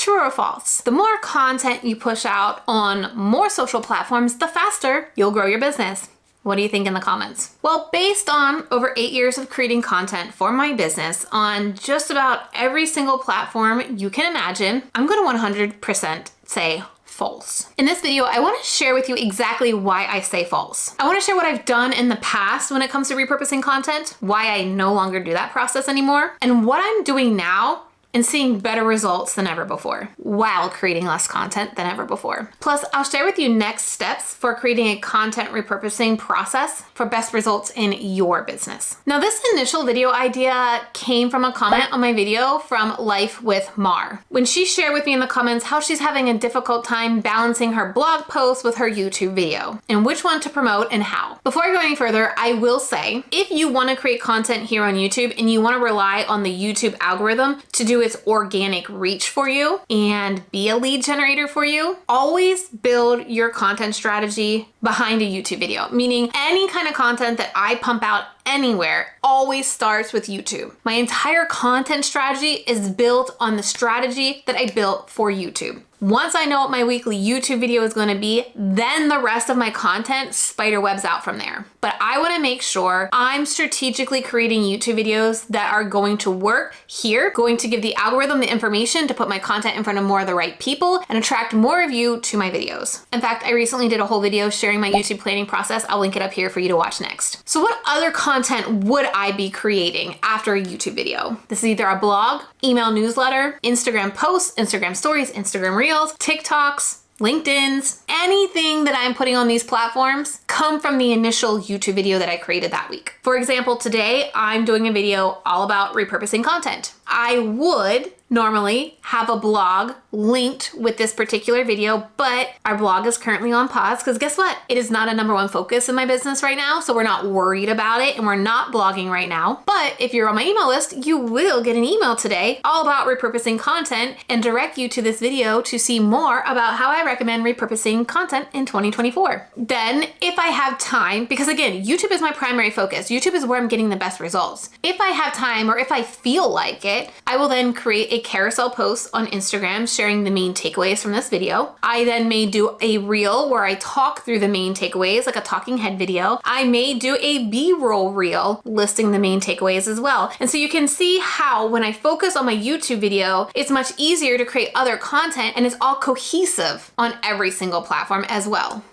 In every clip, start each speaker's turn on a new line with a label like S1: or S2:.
S1: True or false? The more content you push out on more social platforms, the faster you'll grow your business. What do you think in the comments? Well, based on over 8 years of creating content for my business on just about every single platform you can imagine, I'm going to 100% say false. In this video, I want to share with you exactly why I say false. I want to share what I've done in the past when it comes to repurposing content, why I no longer do that process anymore, and what I'm doing now and seeing better results than ever before while creating less content than ever before. Plus, I'll share with you next steps for creating a content repurposing process for best results in your business. Now, this initial video idea came from a comment on my video from Life with Mar, when she shared with me in the comments how she's having a difficult time balancing her blog posts with her YouTube video and which one to promote and how. Before I go any further, I will say, if you want to create content here on YouTube and you want to rely on the YouTube algorithm to do its organic reach for you and be a lead generator for you, always build your content strategy behind a YouTube video, meaning any kind of content that I pump out anywhere always starts with YouTube. My entire content strategy is built on the strategy that I built for YouTube. Once I know what my weekly YouTube video is going to be, then the rest of my content spider webs out from there. But I want to make sure I'm strategically creating YouTube videos that are going to work here, going to give the algorithm the information to put my content in front of more of the right people and attract more of you to my videos. In fact, I recently did a whole video sharing my YouTube planning process. I'll link it up here for you to watch next. So what other content would I be creating after a YouTube video? This is either a blog, email newsletter, Instagram posts, Instagram stories, Instagram reels, TikToks, LinkedIn's, anything that I'm putting on these platforms come from the initial YouTube video that I created that week. For example, today I'm doing a video all about repurposing content. I would normally have a blog linked with this particular video, but our blog is currently on pause because guess what? It is not a #1 focus in my business right now, so we're not worried about it and we're not blogging right now. But if you're on my email list, you will get an email today all about repurposing content and direct you to this video to see more about how I recommend repurposing content in 2024. Then if I have time, because again, YouTube is my primary focus. YouTube is where I'm getting the best results. If I have time or if I feel like it, I will then create a carousel post on Instagram sharing the main takeaways from this video. I then may do a reel where I talk through the main takeaways, like a talking head video. I may do a B-roll reel listing the main takeaways as well. And so you can see how when I focus on my YouTube video, it's much easier to create other content and it's all cohesive on every single platform as well.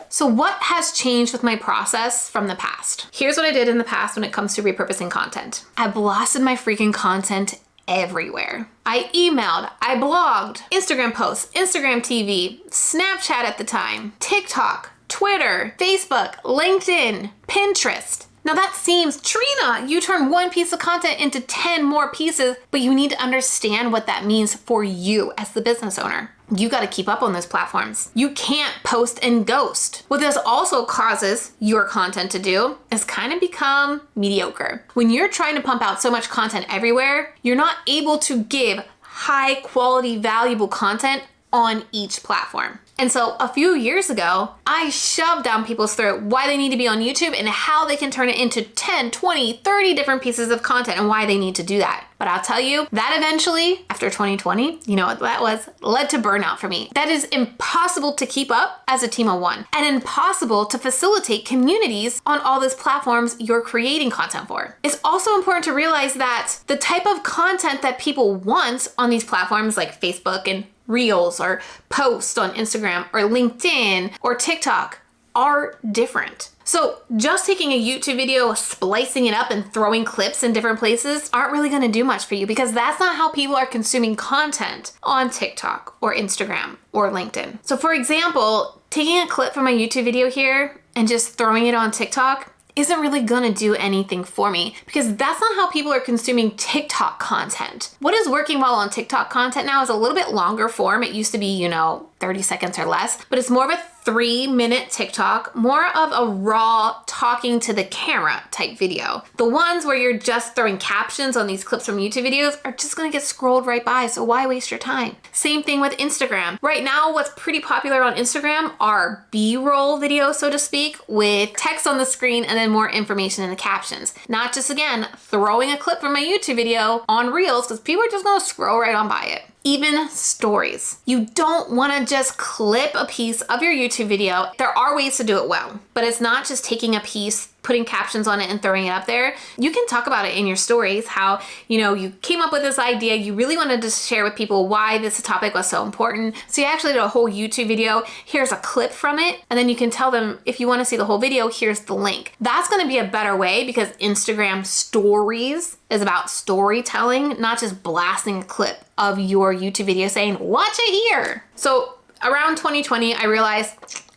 S1: So what has changed with my process from the past? Here's what I did in the past when it comes to repurposing content. I blasted my freaking content everywhere. I emailed, I blogged, Instagram posts, Instagram TV, Snapchat at the time, TikTok, Twitter, Facebook, LinkedIn, Pinterest. Now that seems, Trena, you turn one piece of content into 10 more pieces, but you need to understand what that means for you as the business owner. You got to keep up on those platforms. You can't post and ghost. What this also causes your content to do is kind of become mediocre. When you're trying to pump out so much content everywhere, you're not able to give high quality, valuable content on each platform. And so a few years ago, I shoved down people's throat why they need to be on YouTube and how they can turn it into 10, 20, 30 different pieces of content and why they need to do that. But I'll tell you, that eventually, after 2020, you know what that was, led to burnout for me. That is impossible to keep up as a team of one and impossible to facilitate communities on all those platforms you're creating content for. It's also important to realize that the type of content that people want on these platforms like Facebook and Reels or posts on Instagram or LinkedIn or TikTok are different. So just taking a YouTube video, splicing it up and throwing clips in different places aren't really gonna do much for you because that's not how people are consuming content on TikTok or Instagram or LinkedIn. So for example, taking a clip from my YouTube video here and just throwing it on TikTok isn't really gonna do anything for me because that's not how people are consuming TikTok content. What is working well on TikTok content now is a little bit longer form. It used to be, 30 seconds or less, but it's more of a 3-minute TikTok, more of a raw talking to the camera type video. The ones where you're just throwing captions on these clips from YouTube videos are just gonna get scrolled right by, so why waste your time? Same thing with Instagram. Right now, what's pretty popular on Instagram are B-roll videos, so to speak, with text on the screen and then more information in the captions. Not just, again, throwing a clip from my YouTube video on Reels, because people are just gonna scroll right on by it. even stories. You don't want to just clip a piece of your YouTube video. There are ways to do it well, but it's not just taking a piece, putting captions on it and throwing it up there. You can talk about it in your stories, how, you came up with this idea, you really wanted to share with people why this topic was so important. So you actually did a whole YouTube video. Here's a clip from it. And then you can tell them, if you want to see the whole video, here's the link. That's going to be a better way, because Instagram stories is about storytelling, not just blasting a clip of your YouTube video saying, watch it here. So around 2020, I realized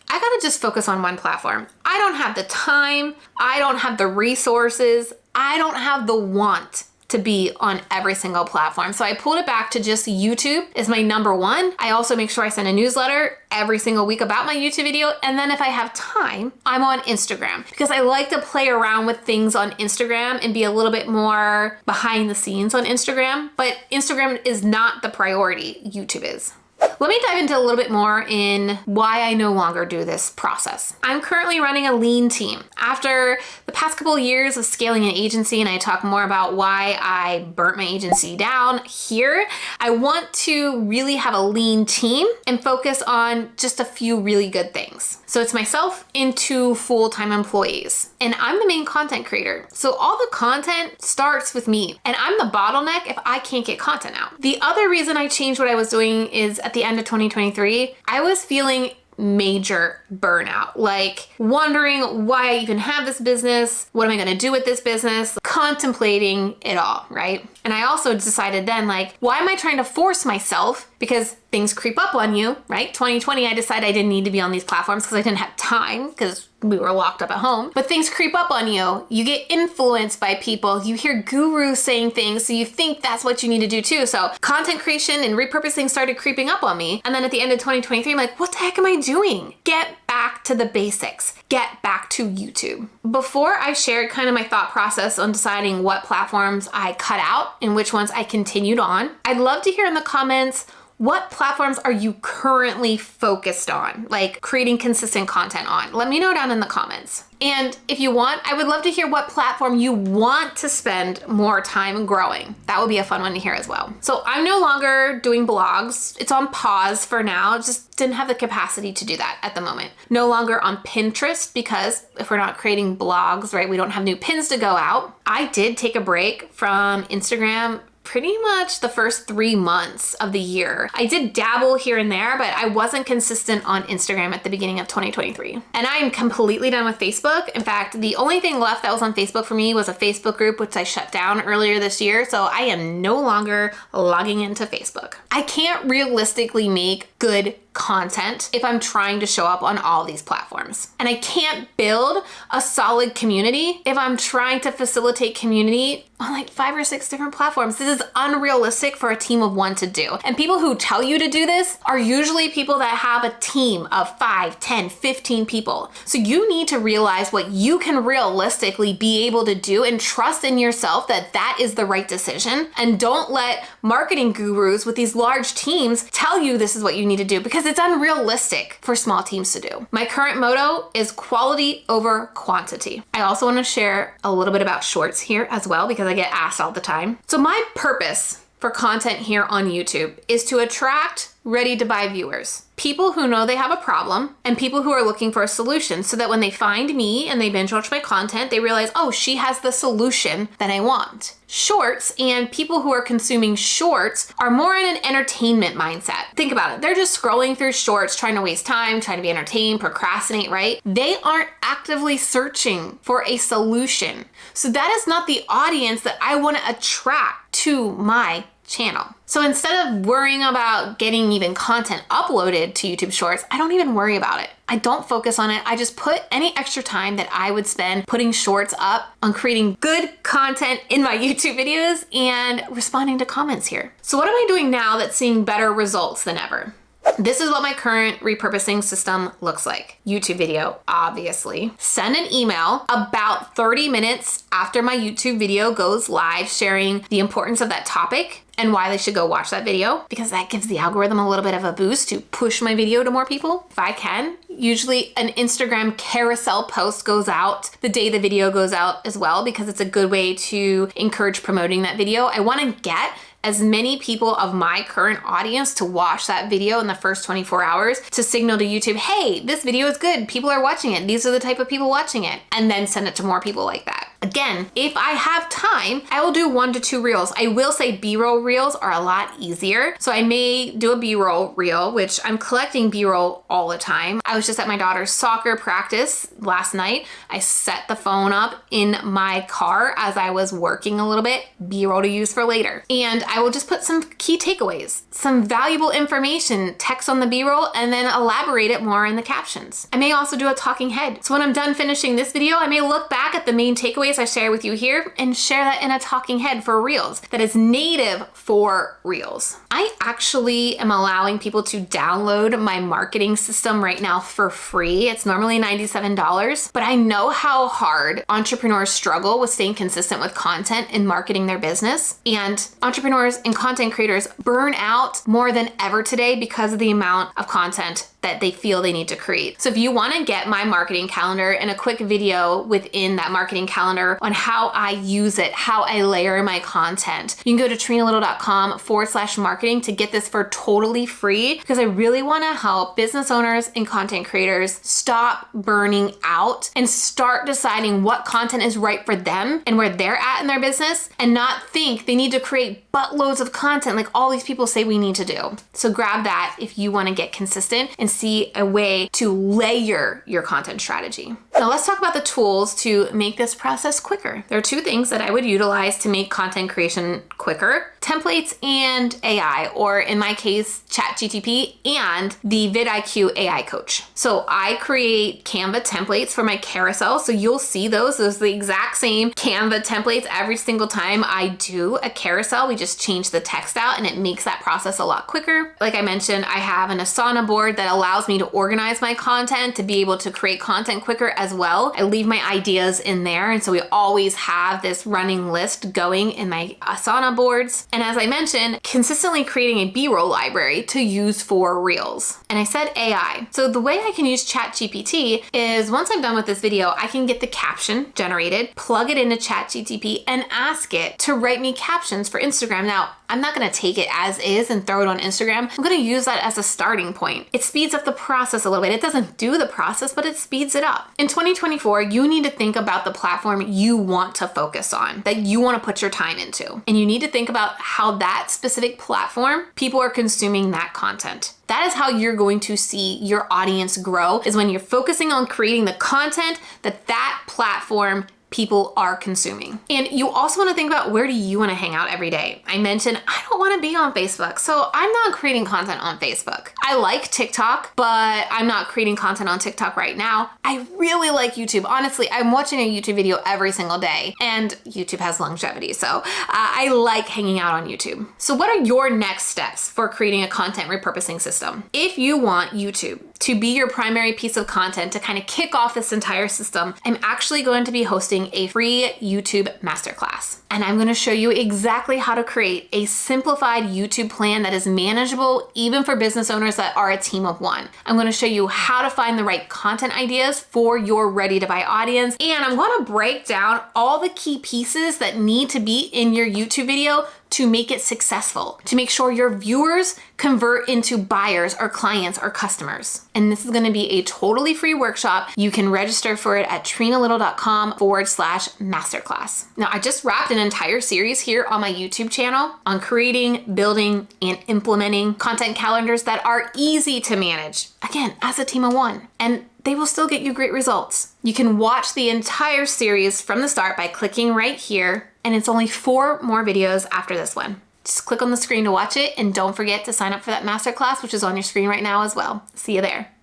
S1: I gotta just focus on one platform. I don't have the time, I don't have the resources, I don't have the want to be on every single platform. So I pulled it back to just YouTube is my number one. I also make sure I send a newsletter every single week about my YouTube video. And then if I have time, I'm on Instagram, because I like to play around with things on Instagram and be a little bit more behind the scenes on Instagram. But Instagram is not the priority, YouTube is. Let me dive into a little bit more in why I no longer do this process. I'm currently running a lean team. After the past couple of years of scaling an agency, and I talk more about why I burnt my agency down here, I want to really have a lean team and focus on just a few really good things. So it's myself and 2 full-time employees, and I'm the main content creator. So all the content starts with me, and I'm the bottleneck if I can't get content out. The other reason I changed what I was doing is at the end of 2023, I was feeling major burnout, like wondering why I even have this business, what am I gonna do with this business, contemplating it all, right? And I also decided then, like, why am I trying to force myself? Because things creep up on you, right? 2020, I decided I didn't need to be on these platforms because I didn't have time, because we were locked up at home. But things creep up on you. You get influenced by people. You hear gurus saying things, so you think that's what you need to do too. So content creation and repurposing started creeping up on me. And then at the end of 2023, I'm like, what the heck am I doing? Get back to the basics. Get back to YouTube. Before I shared kind of my thought process on deciding what platforms I cut out and which ones I continued on, I'd love to hear in the comments, what platforms are you currently focused on, like creating consistent content on? Let me know down in the comments. And if you want, I would love to hear what platform you want to spend more time growing. That would be a fun one to hear as well. So I'm no longer doing blogs. It's on pause for now. Just didn't have the capacity to do that at the moment. No longer on Pinterest, because if we're not creating blogs, right, we don't have new pins to go out. I did take a break from Instagram pretty much the first 3 months of the year. I did dabble here and there, but I wasn't consistent on Instagram at the beginning of 2023. And I am completely done with Facebook. In fact, the only thing left that was on Facebook for me was a Facebook group, which I shut down earlier this year. So I am no longer logging into Facebook. I can't realistically make good content if I'm trying to show up on all these platforms. And I can't build a solid community if I'm trying to facilitate community on like 5 or 6 different platforms. This is unrealistic for a team of 1 to do. And people who tell you to do this are usually people that have a team of 5, 10, 15 people. So you need to realize what you can realistically be able to do and trust in yourself that that is the right decision. And don't let marketing gurus with these large teams tell you this is what you need to do, because it's unrealistic for small teams to do. My current motto is quality over quantity. I also want to share a little bit about shorts here as well, because I get asked all the time. So my purpose for content here on YouTube is to attract ready to buy viewers. People who know they have a problem and people who are looking for a solution, so that when they find me and they binge watch my content, they realize, oh, she has the solution that I want. Shorts and people who are consuming shorts are more in an entertainment mindset. Think about it. They're just scrolling through shorts, trying to waste time, trying to be entertained, procrastinate, right? They aren't actively searching for a solution. So that is not the audience that I want to attract to my channel. So instead of worrying about getting even content uploaded to YouTube Shorts, I don't even worry about it. I don't focus on it. I just put any extra time that I would spend putting shorts up on creating good content in my YouTube videos and responding to comments here. So what am I doing now that's seeing better results than ever? This is what my current repurposing system looks like. YouTube video, obviously. Send an email about 30 minutes after my YouTube video goes live, sharing the importance of that topic and why they should go watch that video, because that gives the algorithm a little bit of a boost to push my video to more people if I can. Usually an Instagram carousel post goes out the day the video goes out as well, because it's a good way to encourage promoting that video. I want to get as many people of my current audience to watch that video in the first 24 hours to signal to YouTube, hey, this video is good. People are watching it. These are the type of people watching it. And then send it to more people like that. Again, if I have time, I will do 1 to 2 reels. I will say B-roll reels are a lot easier. So I may do a B-roll reel, which I'm collecting B-roll all the time. I was just at my daughter's soccer practice last night. I set the phone up in my car as I was working a little bit, B-roll to use for later. And I will just put some key takeaways, some valuable information, text on the B-roll, and then elaborate it more in the captions. I may also do a talking head. So when I'm done finishing this video, I may look back at the main takeaways I share with you here and share that in a talking head for Reels that is native for Reels. I actually am allowing people to download my marketing system right now for free. It's normally $97, but I know how hard entrepreneurs struggle with staying consistent with content and marketing their business. And entrepreneurs and content creators burn out more than ever today because of the amount of content that they feel they need to create. So if you want to get my marketing calendar and a quick video within that marketing calendar on how I use it, how I layer my content, you can go to trenalittle.com/marketing to get this for totally free, because I really want to help business owners and content creators stop burning out and start deciding what content is right for them and where they're at in their business, and not think they need to create buttloads of content like all these people say we need to do. So grab that if you want to get consistent and see a way to layer your content strategy. Now let's talk about the tools to make this process quicker. There are 2 things that I would utilize to make content creation quicker: templates and AI, or in my case, ChatGTP and the vidIQ AI coach. So I create Canva templates for my carousel. So you'll see those are the exact same Canva templates every single time I do a carousel. We just change the text out and it makes that process a lot quicker. Like I mentioned, I have an Asana board that allows me to organize my content to be able to create content quicker as well. I leave my ideas in there. And so we always have this running list going in my Asana boards. And as I mentioned, consistently creating a B-roll library to use for Reels. And I said AI. So the way I can use ChatGPT is once I'm done with this video, I can get the caption generated, plug it into ChatGPT, and ask it to write me captions for Instagram. Now, I'm not gonna take it as is and throw it on Instagram. I'm gonna use that as a starting point. It speeds up the process a little bit. It doesn't do the process, but it speeds it up. In 2024, you need to think about the platform you want to focus on, that you wanna put your time into. And you need to think about how that specific platform, people are consuming that content. That is how you're going to see your audience grow, is when you're focusing on creating the content that platform people are consuming. And you also want to think about, where do you want to hang out every day? I mentioned I don't want to be on Facebook, so I'm not creating content on Facebook. I like TikTok, but I'm not creating content on TikTok right now. I really like YouTube. Honestly, I'm watching a YouTube video every single day, and YouTube has longevity, so I like hanging out on YouTube. So what are your next steps for creating a content repurposing system? If you want YouTube to be your primary piece of content to kind of kick off this entire system, I'm actually going to be hosting a free YouTube masterclass. And I'm gonna show you exactly how to create a simplified YouTube plan that is manageable even for business owners that are a team of 1. I'm gonna show you how to find the right content ideas for your ready to buy audience. And I'm gonna break down all the key pieces that need to be in your YouTube video to make it successful, to make sure your viewers convert into buyers or clients or customers. And this is gonna be a totally free workshop. You can register for it at trenalittle.com/masterclass. Now, I just wrapped an entire series here on my YouTube channel on creating, building, and implementing content calendars that are easy to manage, again, as a team of 1. And they will still get you great results. You can watch the entire series from the start by clicking right here, and it's only 4 more videos after this one. Just click on the screen to watch it, and don't forget to sign up for that masterclass, which is on your screen right now as well. See you there.